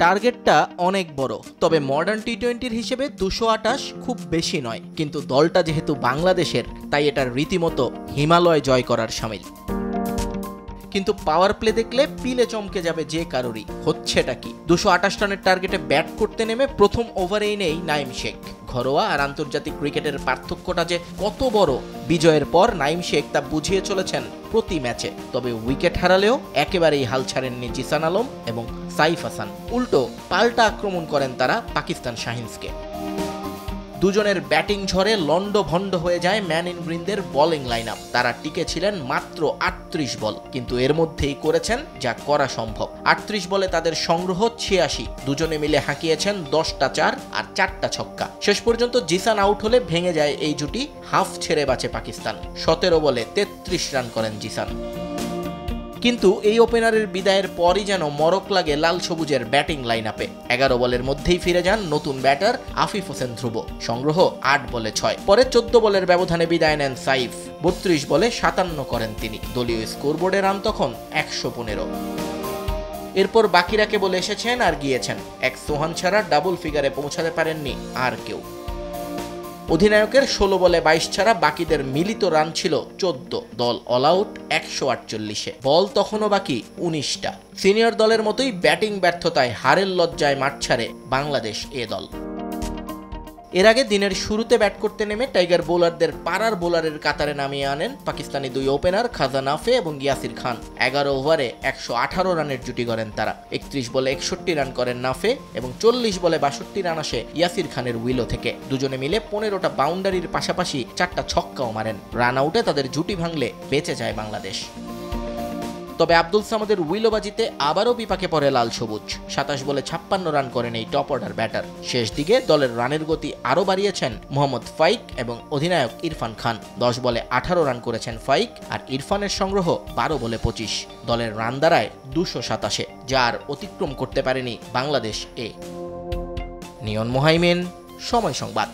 টার্গেটটা অনেক বড়, তবে মডার্ন টি-20-র হিসেবে 228 খুব বেশি নয়। কিন্তু দলটা যেহেতু বাংলাদেশের, তাই এটার রীতিমতো হিমালয় জয় করার শামিল। কিন্তু পাওয়ার প্লে দেখলে পিলে চমকে যাবে যে কারোরই। হচ্ছেটা কি? 228 রানের টার্গেটে ব্যাট করতে নেমে প্রথম ওভারেই নেই নাইম শেখ। ঘরোয়া আর আন্তর্জাতিক ক্রিকেটের পার্থক্যটা যে কত বড়, বিজয়ের পর নাইম শেখ তা বুঝিয়ে চলেছেন প্রতি ম্যাচে। তবে উইকেট হারালেও একেবারেই হাল ছাড়েননি জিসান আলম এবং সাইফ হাসান। উল্টো পাল্টা আক্রমণ করেন তারা পাকিস্তান শাহিনসকে। দুজনের ব্যাটিং ঝড়ে লন্ডভন্ড হয়ে যায় ম্যান ইন গ্রিনদের বোলিং লাইন আপ। তারা টিকে ছিলেন মাত্র 38 বল, কিন্তু এর মধ্যেই করেছেন যা করা সম্ভব। 38 বলে তাদের সংগ্রহ 86। দুজনে মিলে হাঁকিয়েছেন 10টা 4 আর 4টা ছক্কা। শেষ পর্যন্ত জিসান আউট হলে ভেঙে যায় এই জুটি। হাফ ছেড়ে বাঁচে পাকিস্তান। 17 বলে 33 রান করেন জিসান। কিন্তু এই ওপেনারের বিদায়ের পরই যেন মরক লাগে লাল সবুজের ব্যাটিং লাইন আপে। 11 বলের মধ্যেই ফিরে যান নতুন ব্যাটার আফিফ হোসেন ধ্রুব। সংগ্রহ 8 বলে 6। পরে 14 বলের ব্যবধানে বিদায় নেন সাইফ। 32 বলে 57 করেন তিনি। দলীয় স্কোরবোর্ডে রান তখন 115। এরপর বাকিরা কেবল এসেছেন আর গিয়েছেন। এক সোহান ছাড়া ডাবল ফিগারে পৌঁছাতে পারেননি আর কেউ। অধিনায়কের 16 বলে 22 ছাড়া বাকিদের মিলিত রান ছিল 14। দল অল আউট 148-এ। বল তখনও বাকি 19টা। সিনিয়র দলের মতোই ব্যাটিং ব্যর্থতায় হারের লজ্জায় মাঠ ছাড়ে বাংলাদেশ এ দল। এর আগে দিনের শুরুতে ব্যাট করতে নেমে টাইগার বোলারদের পাড়ার বোলারের কাতারে নামিয়ে আনেন পাকিস্তানি দুই ওপেনার খাজা নাফে এবং ইয়াসির খান। 11 ওভারে 118 রানের জুটি গড়েন তারা। 31 বলে 61 রান করেন নাফে এবং 40 বলে 62 রান আসে ইয়াসির খানের উইলো থেকে। দুজনে মিলে 15টা বাউন্ডারির পাশাপাশি 4টা ছক্কাও মারেন। রান আউটে তাদের জুটি ভাঙলে বেঁচে যায় বাংলাদেশ। তবে আব্দুল সামাদের উইলোবাজিতে আবারও বিপাকে পড়ে লাল সবুজ। 27 বলে 56 রান করেন এই টপ অর্ডার ব্যাটার। শেষ দিকে দলের রানের গতি আরও বাড়িয়েছেন মোহাম্মদ ফাইক এবং অধিনায়ক ইরফান খান। 10 বলে 18 রান করেছেন ফাইক, আর ইরফানের সংগ্রহ 12 বলে 25। দলের রান দাঁড়ায় 227, যার অতিক্রম করতে পারেনি বাংলাদেশ এ। নিয়ন মোহাইমিন, সময় সংবাদ।